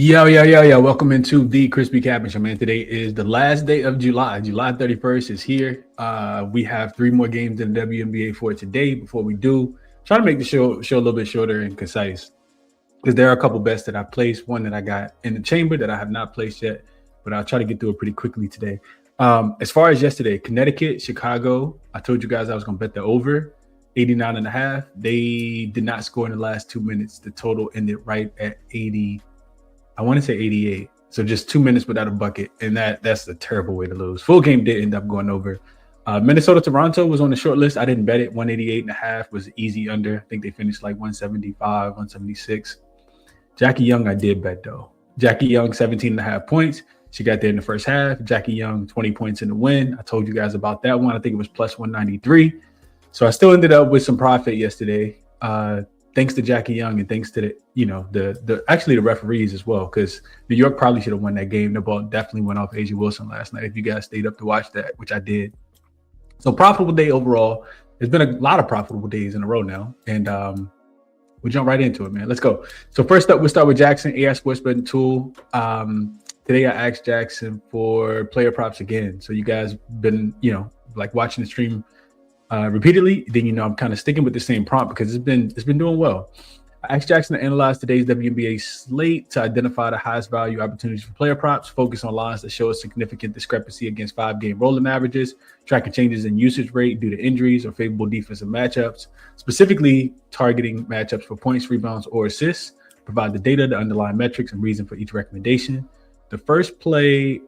Yo. Welcome into the ChrisBeCappinn show, man. Today is the last day of July. July 31st is here. We have 3 more games in the WNBA for today. Before we do, try to make the show a little bit shorter and concise because there are a couple bets that I placed. One that I got in the chamber that I have not placed yet, but I'll try to get through it pretty quickly today. As far as yesterday, Connecticut, Chicago, I told you guys I was going to bet the over 89.5. They did not score in the last 2 minutes. The total ended right at 80. I want to say 88. So just 2 minutes without a bucket. And that's a terrible way to lose. Full game did end up going over. Minnesota-Toronto was on the short list. I didn't bet it. 188.5 was easy under. I think they finished like 175, 176. Jackie Young, I did bet though. Jackie Young, 17.5 points. She got there in the first half. Jackie Young, 20 points in the win. I told you guys about that one. I think it was plus 193. So I still ended up with some profit yesterday. Thanks to Jackie Young and thanks to the referees as well, because New York probably should have won that game. The ball definitely went off Asia Wilson last night. If you guys stayed up to watch that, which I did. So profitable day overall. There's been a lot of profitable days in a row now, and we'll jump right into it, man. Let's go. So first up, we'll start with Jackson, AI Sports Betting Tool. Today I asked Jackson for player props again. So you guys been watching the stream repeatedly, then I'm kind of sticking with the same prompt because it's been doing well. I asked Jackson to analyze today's WNBA slate to identify the highest value opportunities for player props, focus on lines that show a significant discrepancy against 5-game rolling averages, tracking changes in usage rate due to injuries or favorable defensive matchups, specifically targeting matchups for points, rebounds, or assists, provide the data, the underlying metrics, and reason for each recommendation. The first play,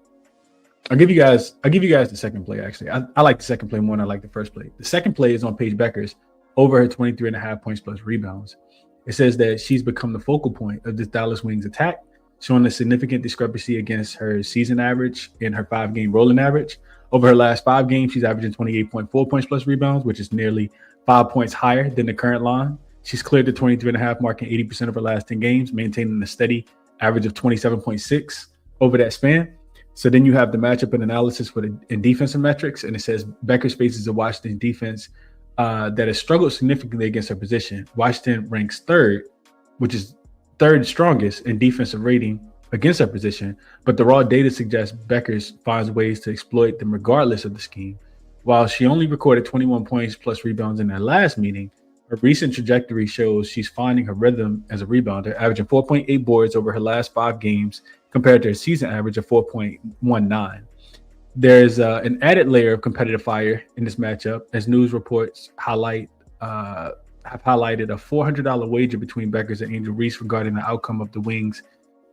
I'll give you guys the second play, actually. I like the second play more than I like the first play. The second play is on Paige Bueckers over her 23.5 points plus rebounds. It says that she's become the focal point of this Dallas Wings attack, showing a significant discrepancy against her season average and her 5-game rolling average. Over her last 5 games, she's averaging 28.4 points plus rebounds, which is nearly 5 points higher than the current line. She's cleared the 23.5 mark in 80% of her last 10 games, maintaining a steady average of 27.6 over that span. So then you have the matchup and analysis in defensive metrics, and it says Bueckers faces a Washington defense that has struggled significantly against her position. Washington ranks third, which is third strongest in defensive rating against her position, but the raw data suggests Bueckers finds ways to exploit them regardless of the scheme. While she only recorded 21 points plus rebounds in her last meeting, her recent trajectory shows she's finding her rhythm as a rebounder, averaging 4.8 boards over her last 5 games, compared to a season average of 4.19. There's an added layer of competitive fire in this matchup, as news reports have highlighted a $400 wager between Bueckers and Angel Reese regarding the outcome of the Wings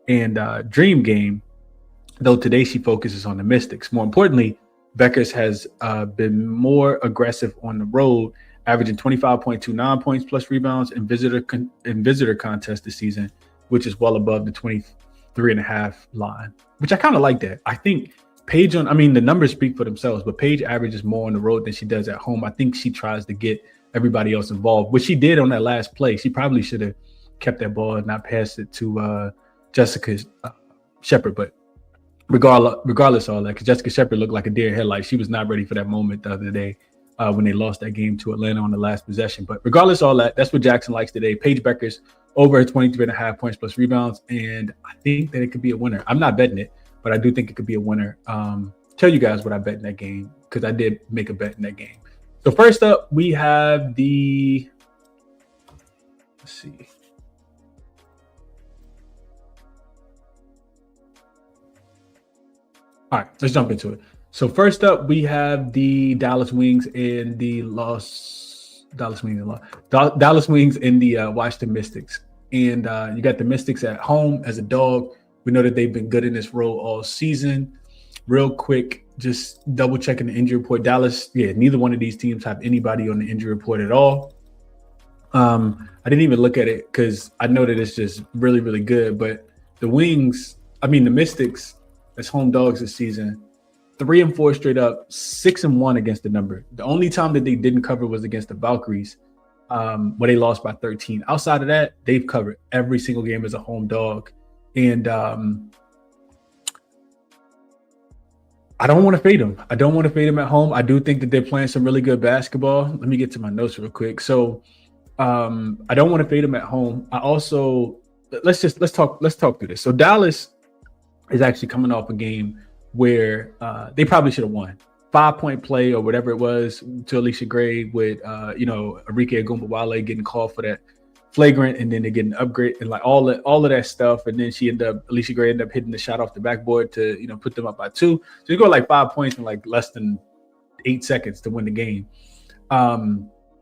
and Dream game, though today she focuses on the Mystics. More importantly, Bueckers has been more aggressive on the road, averaging 25.29 points plus rebounds in visitor contests this season, which is well above the 23.5 line, which I kind of like that. I think Paige the numbers speak for themselves, but Paige averages more on the road than she does at home. I think she tries to get everybody else involved, which she did on that last play. She probably should have kept that ball and not passed it to Jessica Shepard. But regardless of all that, because Jessica Shepard looked like a deer in headlights. She was not ready for that moment the other day when they lost that game to Atlanta on the last possession. But regardless of all that, that's what Jackson likes today. Paige Bueckers over her 23.5 points plus rebounds, and I think that it could be a winner. I'm not betting it, but I do think it could be a winner. Tell you guys what I bet in that game, because I did make a bet in that game. So first up, we have let's see. All right, let's jump into it. So first up, we have the Dallas Wings and the Washington Mystics. And you got the Mystics at home as a dog. We know that they've been good in this role all season. Real quick, just double checking the injury report. Dallas, neither one of these teams have anybody on the injury report at all. I didn't even look at it because I know that it's just really, really good. But the Mystics as home dogs this season, 3-4 straight up, 6-1 against the number. The only time that they didn't cover was against the Valkyries, where they lost by 13. Outside of that, they've covered every single game as a home dog. And I don't want to fade them. I don't want to fade them at home. I do think that they're playing some really good basketball. Let me get to my notes real quick. So I don't want to fade them at home. I also let's talk through this. So Dallas is actually coming off a game where they probably should have won. 5-point play or whatever it was to Alicia Gray with Arike Agumbawale getting called for that flagrant, and then they get an upgrade and like all of that stuff, and then Alicia Gray ended up hitting the shot off the backboard to put them up by 2. So you go like 5 points in like less than 8 seconds to win the game.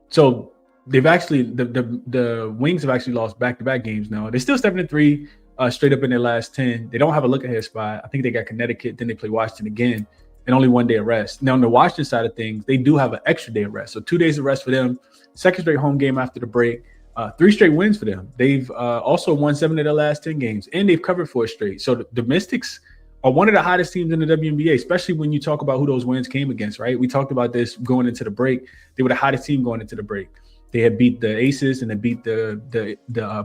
So they've actually the Wings have actually lost back-to-back games now. They're still 7-3 straight up in their last 10. They don't have a look-ahead spot. I think they got Connecticut, then they play Washington again, and only 1 day of rest. Now on the Washington side of things, they do have an extra day of rest, so 2 days of rest for them. Second straight home game after the break. 3 straight wins for them. They've also won 7 of their last 10 games, and they've covered 4 straight. So the Mystics are one of the hottest teams in the WNBA, especially when you talk about who those wins came against, right? We talked about this going into the break. They were the hottest team going into the break. They had beat the Aces and they beat the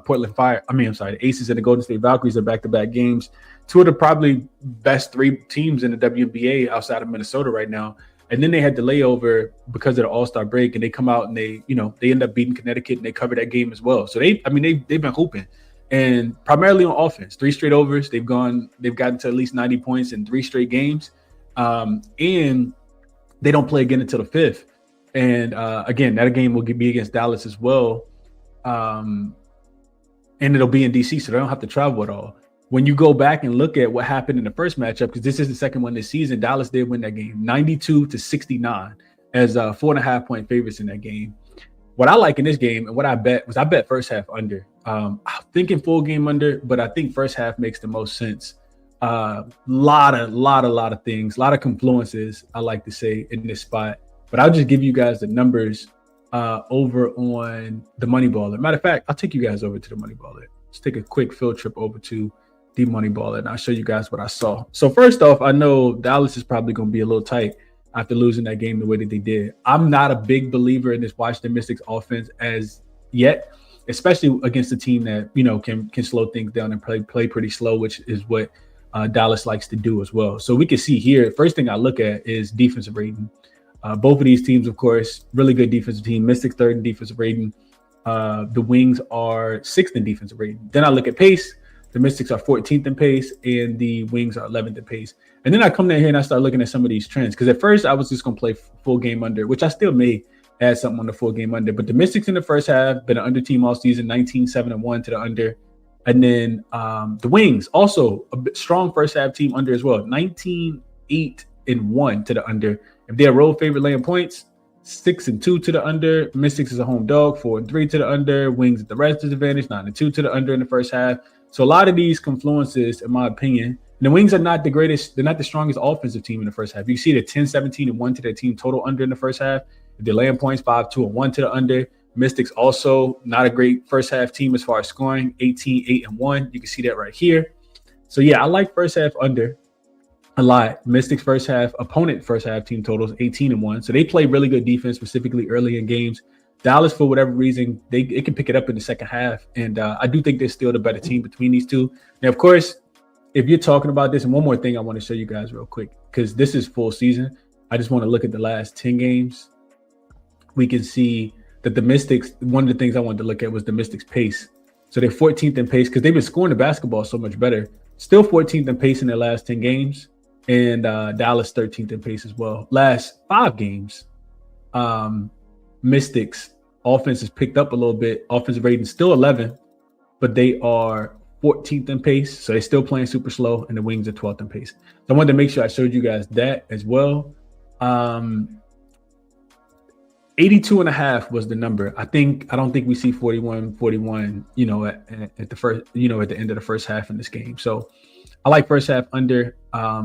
Portland Fire. The Aces and the Golden State Valkyries in back-to-back games. 2 of the probably best 3 teams in the WNBA outside of Minnesota right now. And then they had the layover because of the All-Star break, and they come out and they end up beating Connecticut, and they cover that game as well. So they've been hooping, and primarily on offense. 3 straight overs. They've gotten to at least 90 points in 3 straight games, and they don't play again until the 5th. And again, that game will be against Dallas as well, and it'll be in DC, so they don't have to travel at all. When you go back and look at what happened in the first matchup, because this is the second one this season, Dallas did win that game 92-69 as 4.5 point favorites in that game. What I like in this game and what I bet first half under. I'm thinking full game under, but I think first half makes the most sense. Lot of things, a lot of confluences, I like to say, in this spot. But I'll just give you guys the numbers over on the Money Baller. Matter of fact, I'll take you guys over to the Money Baller. Let's take a quick field trip over to the Money Baller, and I'll show you guys what I saw. So first off, I know Dallas is probably going to be a little tight after losing that game the way that they did. I'm not a big believer in this Washington Mystics offense as yet, especially against a team that can slow things down and play pretty slow, which is what Dallas likes to do as well. So we can see here, first thing I look at is defensive rating. Both of these teams, of course, really good defensive team. Mystics 3rd in defensive rating. The Wings are 6th in defensive rating. Then I look at pace. The Mystics are 14th in pace, and the Wings are 11th in pace. And then I come down here and I start looking at some of these trends, because at first I was just going to play full game under, which I still may add something on the full game under. But the Mystics in the first half been an under team all season, 19-7-1 to the under. And then the Wings also a strong first half team under as well, 19-8-1 to the under. If they're a road favorite laying points, 6-2 to the under. Mystics is a home dog, 4-3 to the under. Wings at the rest disadvantage, 9-2 to the under in the first half. So a lot of these confluences, in my opinion, the Wings are not the greatest. They're not the strongest offensive team in the first half. You see the 10-17-1 to their team total under in the first half. If they're laying points, 5-2-1 to the under. Mystics also not a great first half team as far as scoring, 18-8-1. You can see that right here. So yeah, I like first half under a lot. Mystics first half, opponent first half team totals 18-1. So they play really good defense, specifically early in games. Dallas, for whatever reason, it can pick it up in the second half. And I do think they're still the better team between these two. Now, of course, if you're talking about this, and one more thing I want to show you guys real quick, because this is full season. I just want to look at the last 10 games. We can see that the Mystics, one of the things I wanted to look at was the Mystics pace. So they're 14th in pace because they've been scoring the basketball so much better. Still 14th in pace in their last 10 games. And Dallas 13th in pace as well. Last 5 games, Mystics offense has picked up a little bit. Offensive rating still 11, but they are 14th in pace. So they're still playing super slow, and the Wings are 12th in pace. So I wanted to make sure I showed you guys that as well. 82.5 was the number. I don't think we see 41, at the first, at the end of the first half in this game. So I like first half under. I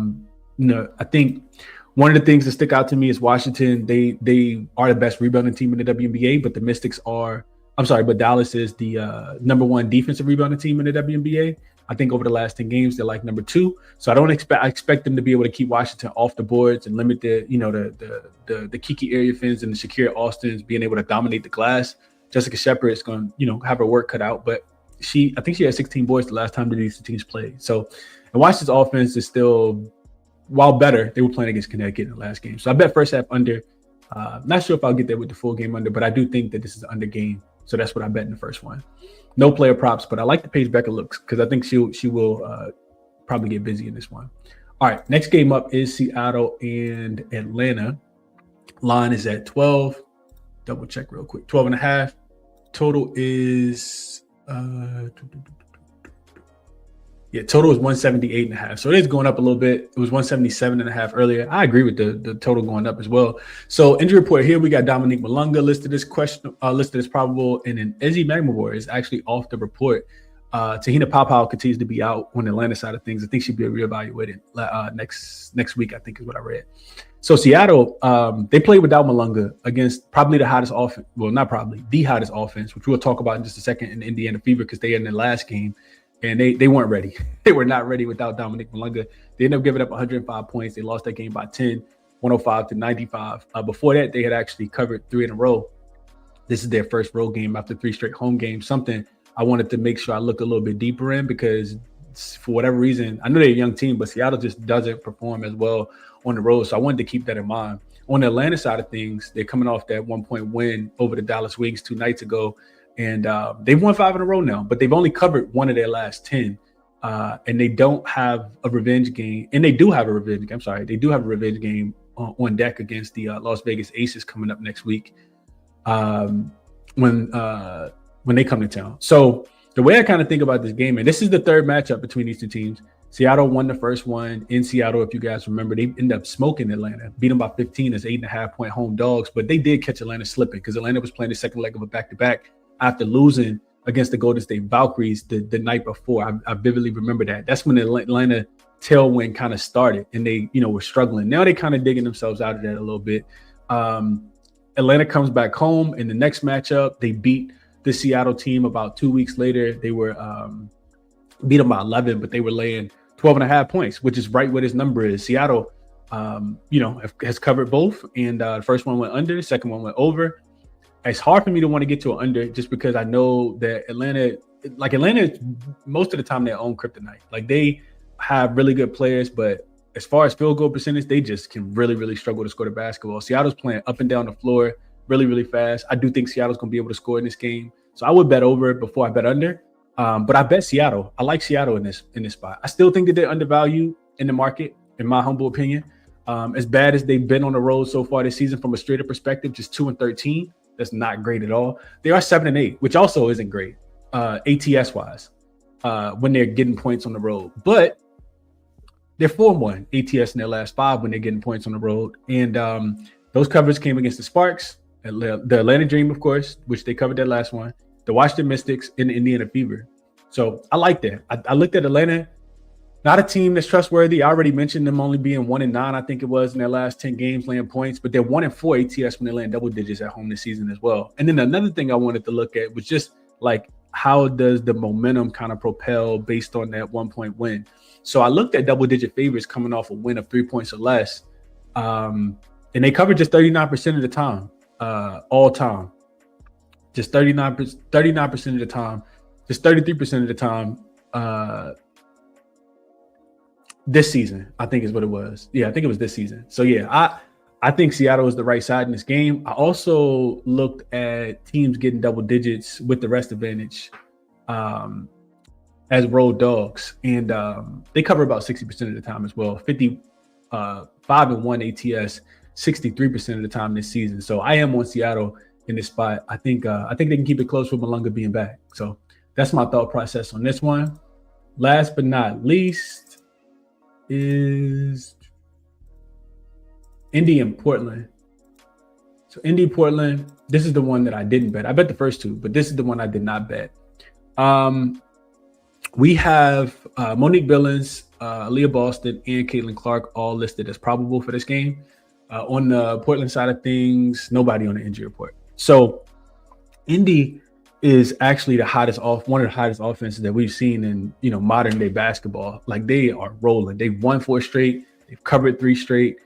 think one of the things that stick out to me is Washington. They are the best rebounding team in the WNBA, but but Dallas is the number 1 defensive rebounding team in the WNBA. I think over the last 10 games, they're like number 2. So I expect them to be able to keep Washington off the boards and limit the Kiki Ariafins and the Shakira Austins being able to dominate the glass. Jessica Shepard is going to, have her work cut out, but I think she had 16 boards the last time that these teams played. So, and Washington's offense is still, while better, they were playing against Connecticut in the last game. So I bet first half under. Not sure if I'll get there with the full game under, but I do think that this is an under game. So that's what I bet in the first one. No player props, but I like the Paige Becker looks because I think she will probably get busy in this one. All right, next game up is Seattle and Atlanta. Line is at 12. Double check real quick. 12.5. Total is total is 178.5. So it is going up a little bit. It was 177.5 earlier. I agree with the total going up as well. So injury report here, we got Dominique Malunga listed as probable, and then Izzy Magmawar is actually off the report. Tahina Papao continues to be out on the Atlanta side of things. I think she'll be reevaluated next week, I think is what I read. So Seattle, they played without Malunga against probably the hottest offense. Well, not probably, the hottest offense, which we'll talk about in just a second, in Indiana Fever, because they in the last game. And they weren't ready. They were not ready without Dominique Malunga. They ended up giving up 105 points. They lost that game by 10, 105-95. Before that, they had actually covered 3 in a row. This is their first road game after 3 straight home games. Something I wanted to make sure I look a little bit deeper in, because for whatever reason, I know they're a young team, but Seattle just doesn't perform as well on the road. So I wanted to keep that in mind. On the Atlanta side of things, they're coming off that 1-point win over the Dallas Wings 2 nights ago. And they've won 5 in a row now, but they've only covered 1 of their last 10. And they don't have a revenge game. And they do have a revenge game. I'm sorry. They do have a revenge game on deck against the Las Vegas Aces coming up next week when they come to town. So the way I kind of think about this game, and this is the third matchup between these two teams. Seattle won the first one in Seattle. If you guys remember, they ended up smoking Atlanta, beat them by 15 as 8.5-point home dogs. But they did catch Atlanta slipping because Atlanta was playing the second leg of a back-to-back after losing against the Golden State Valkyries the night before. I vividly remember that. That's when the Atlanta tailwind kind of started, and they, were struggling. Now they kind of digging themselves out of that a little bit. Atlanta comes back home in the next matchup. They beat the Seattle team about 2 weeks later. They were beat them by 11, but they were laying 12.5 points, which is right where this number is. Seattle, has covered both, and the first one went under, the second one went over. It's hard for me to want to get to an under just because I know that Atlanta, most of the time their own kryptonite. Like, they have really good players, but as far as field goal percentage, they just can really, really struggle to score the basketball. Seattle's playing up and down the floor really, really fast. I do think Seattle's going to be able to score in this game. So I would bet over before I bet under. But I bet Seattle. I like Seattle in this spot. I still think that they're undervalued in the market, in my humble opinion. As bad as they've been on the road so far this season from a straight up perspective, just 2-13. That's not great at all. They are 7-8, which also isn't great, ATS wise, when they're getting points on the road. But they're 4-1 ATS in their last 5 when they're getting points on the road. And those covers came against the Sparks, the Atlanta Dream, of course, which they covered that last one, the Washington Mystics, and the Indiana Fever. So I like that. I looked at Atlanta. Not a team that's trustworthy. I already mentioned them only being 1-9, I think it was, in their last 10 games laying points, but they're 1-4 ATS when they're laying double digits at home this season as well. And then another thing I wanted to look at was just like, how does the momentum kind of propel based on that 1-point win? So I looked at double digit favorites coming off a win of 3 points or less. And they covered just 39% of the time, all time. Just 39% of the time, just 33% of the time, this season, I think is what it was. Yeah, I think it was this season. So yeah, I think Seattle is the right side in this game. I also looked at teams getting double digits with the rest advantage as road dogs, and they cover about 60% of the time as well. 5-1 ATS, 63% of the time this season. So I am on Seattle in this spot. I think they can keep it close with Malunga being back. So that's my thought process on this one. Last but not least is Indy and Portland. So Indy, Portland, this is the one that I didn't bet. I bet the first two, but this is the one I did not bet. We have Monique Billings, Leah Boston, and Caitlin Clark all listed as probable for this game. On the Portland side of things, nobody on the injury report. So Indy is actually one of the hottest offenses that we've seen in modern day basketball. Like, they are rolling. They've won 4 straight. They've covered 3 straight.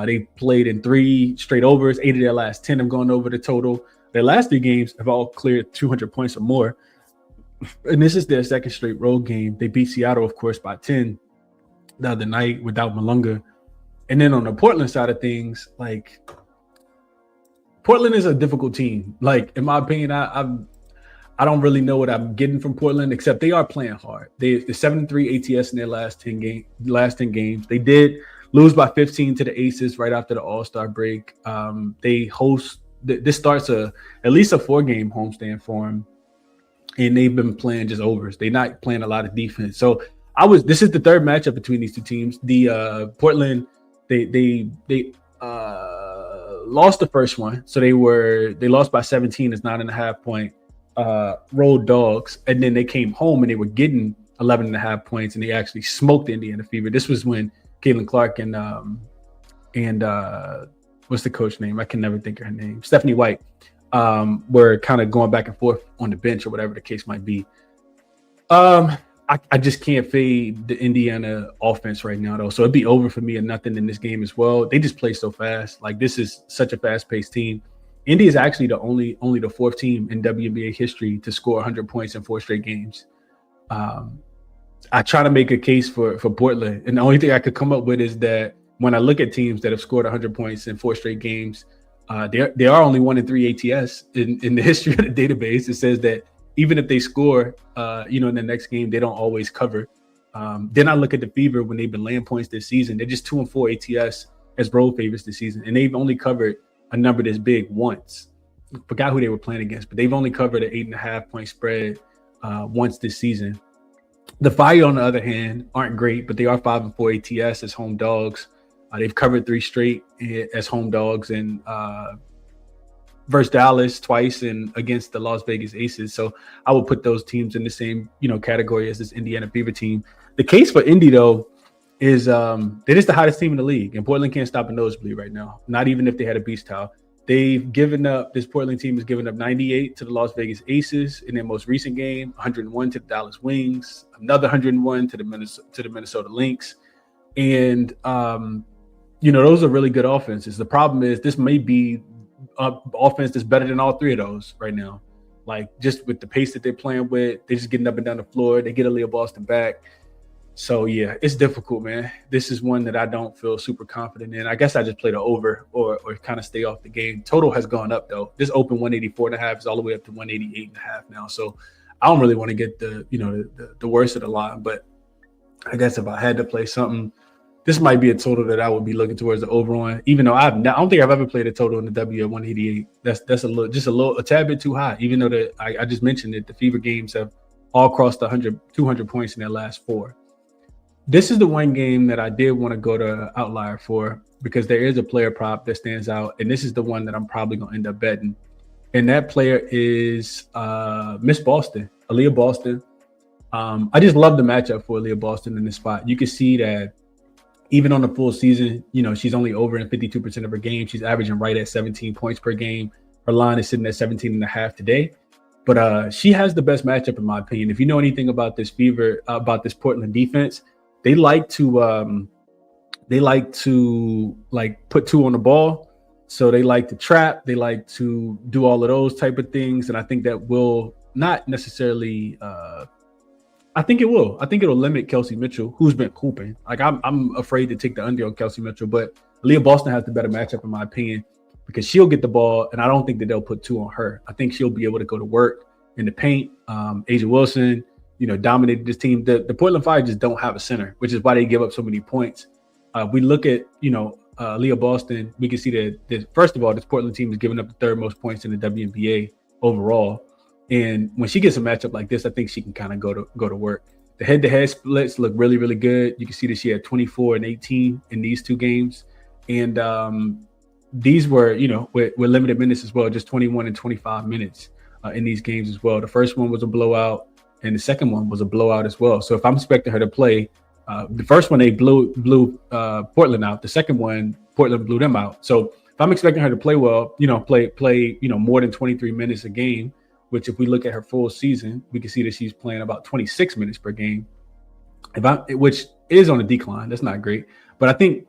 They played in 3 straight overs. 8 of their last 10 have gone over the total. Their last 3 games have all cleared 200 points or more. And this is their second straight road game. They beat Seattle, of course, by 10 the other night without Malunga. And then on the Portland side of things, like, Portland is a difficult team. Like, in my opinion, I don't really know what I'm getting from Portland, except they are playing hard. They're 7-3 ATS in their last 10 games. They did lose by 15 to the Aces right after the All-Star break. They host. This starts at least a 4-game homestand for them, and they've been playing just overs. They're not playing a lot of defense. So this is the third matchup between these two teams. The Portland, they lost the first one, so they lost by 17 as 9.5-point road dogs, and then they came home and they were getting 11.5 points, and they actually smoked the Indiana Fever. This was when Caitlin Clark and what's the coach name? I can never think of her name. Stephanie White were kind of going back and forth on the bench or whatever the case might be. I just can't fade the Indiana offense right now, though. So it'd be over for me and nothing in this game as well. They just play so fast. Like, this is such a fast-paced team. Indy is actually only the 4th team in WNBA history to score 100 points in 4 straight games. I try to make a case for Portland, and the only thing I could come up with is that when I look at teams that have scored 100 points in 4 straight games, they are only 1 in 3 ATS in the history of the database. It says that even if they score, in the next game, they don't always cover. Then I look at the Fever when they've been laying points this season. They're just 2 and 4 ATS as road favorites this season, and they've only covered a number this big once. I forgot who they were playing against, but they've only covered an 8.5-point spread once this season. The Fire, on the other hand, aren't great, but they are 5 and 4 ATS as home dogs. They've covered 3 straight as home dogs, and versus Dallas twice and against the Las Vegas Aces. So I would put those teams in the same, category as this Indiana Fever team. The case for Indy, though, is they're just the hottest team in the league, and Portland can't stop a nosebleed right now, not even if they had a beast towel. This Portland team has given up 98 to the Las Vegas Aces in their most recent game, 101 to the Dallas Wings, another 101 to the Minnesota Lynx. And, those are really good offenses. The problem is this may be offense that's better than all 3 of those right now. Like, just with the pace that they're playing with, they're just getting up and down the floor. They get Aaliyah Boston back. So, yeah, it's difficult, man. This is one that I don't feel super confident in. I guess I just play the over or kind of stay off the game. Total has gone up, though. This open 184.5 is all the way up to 188.5 now. So I don't really want to get the worst of the line. But I guess if I had to play something, this might be a total that I would be looking towards the over on. Even though I don't think I've ever played a total in the W at 188. That's a tad bit too high. Even though I just mentioned that the Fever games have all crossed 200 points in their last 4. This is the one game that I did want to go to outlier for because there is a player prop that stands out, and this is the one that I'm probably going to end up betting. And that player is Miss Boston, Aaliyah Boston. I just love the matchup for Aaliyah Boston in this spot. You can see that even on the full season, she's only over in 52% of her games. She's averaging right at 17 points per game. Her line is sitting at 17.5 today. But she has the best matchup, in my opinion. If you know anything about this Portland defense, they like to put 2 on the ball. So they like to trap. They like to do all of those type of things. And I think that will not necessarily I think it will. I think it'll limit Kelsey Mitchell, who's been hooping. Like, I'm afraid to take the under on Kelsey Mitchell, but Aaliyah Boston has the better matchup, in my opinion, because she'll get the ball, and I don't think that they'll put 2 on her. I think she'll be able to go to work in the paint. Asia Wilson, dominated this team. The Portland Fire just don't have a center, which is why they give up so many points. We look at, Aaliyah Boston, we can see that first of all, this Portland team is giving up the 3rd most points in the WNBA overall. And when she gets a matchup like this, I think she can kind of go to work. The head-to-head splits look really, really good. You can see that she had 24 and 18 in these 2 games. And these were, with limited minutes as well, just 21 and 25 minutes in these games as well. The first one was a blowout, and the second one was a blowout as well. So if I'm expecting her to play, the first one they blew Portland out. The second one, Portland blew them out. So if I'm expecting her to play well, play more than 23 minutes a game, which if we look at her full season, we can see that she's playing about 26 minutes per game, which is on a decline. That's not great. But I think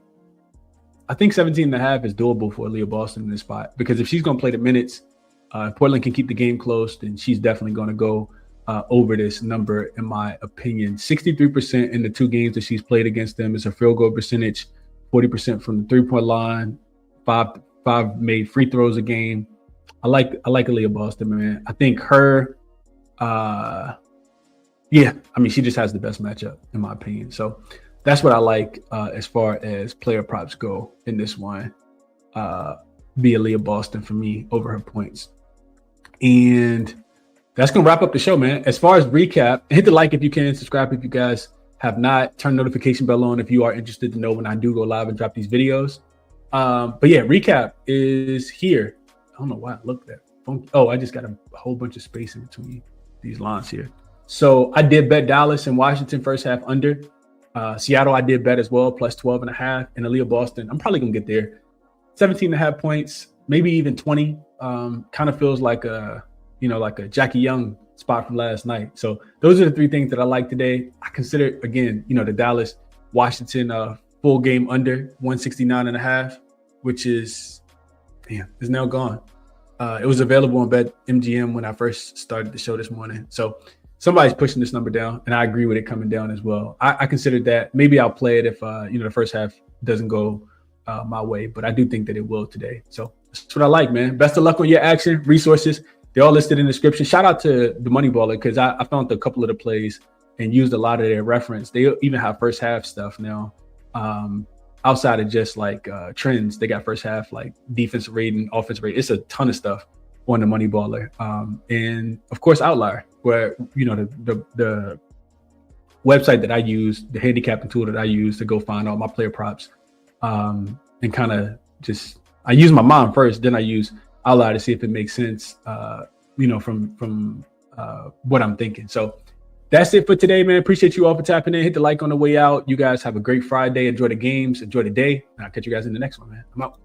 17.5 is doable for Aaliyah Boston in this spot, because if she's going to play the minutes, Portland can keep the game close, then she's definitely going to go over this number, in my opinion. 63% in the 2 games that she's played against them is her field goal percentage, 40% from the 3-point line, five made free throws a game. I like Aaliyah Boston, man. I think her Yeah, I mean, she just has the best matchup in my opinion. So that's what I like as far as player props go in this one. Be Aaliyah Boston for me over her points. And that's gonna wrap up the show, man. As far as recap, hit the like if you can, subscribe if you guys have not, turn notification bell on if you are interested to know when I do go live and drop these videos. But yeah, recap is here. I don't know why I looked at funky. Oh, I just got a whole bunch of space in between these lines here. So I did bet Dallas and Washington first half under. Seattle I did bet as well, plus 12.5. And Aaliyah Boston, I'm probably gonna get there. 17.5 points, maybe even 20. Kind of feels like a Jackie Young spot from last night. So those are the three things that I like today. I consider, again, the Dallas Washington full game under 169.5, which is now gone. It was available on BetMGM when I first started the show this morning. So somebody's pushing this number down, and I agree with it coming down as well. I considered that. Maybe I'll play it if the first half doesn't go my way, but I do think that it will today. So that's what I like, man. Best of luck on your action. Resources, they're all listed in the description. Shout out to the Money Baller because I found a couple of the plays and used a lot of their reference. They even have first half stuff now. Outside of just like trends, they got first half like defensive rating, offensive rating. It's a ton of stuff on the Money Baller. And of course, Outlier, where the website that I use, the handicapping tool that I use to go find all my player props. And kind of just, I use my mind first, then I use Outlier to see if it makes sense, from what I'm thinking. So that's it for today, man. Appreciate you all for tapping in. Hit the like on the way out. You guys have a great Friday. Enjoy the games. Enjoy the day. And I'll catch you guys in the next one, man. I'm out.